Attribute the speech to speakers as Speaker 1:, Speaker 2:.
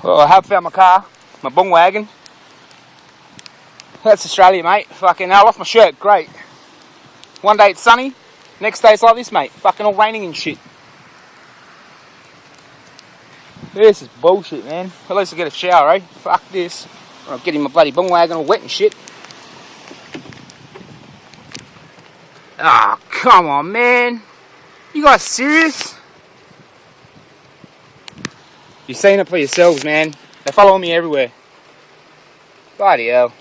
Speaker 1: Well, I have found my car, my bung wagon. That's Australia, mate. Fucking hell, I lost my shirt. Great. One day it's sunny, next day it's like this, mate. Fucking all raining and shit. This is bullshit, man. At least I get a shower, eh? Fuck this. I'm getting my bloody bung wagon all wet and shit. Ah, oh, come on, man. You guys serious? You've seen it for yourselves, man. They follow me everywhere. Bloody hell.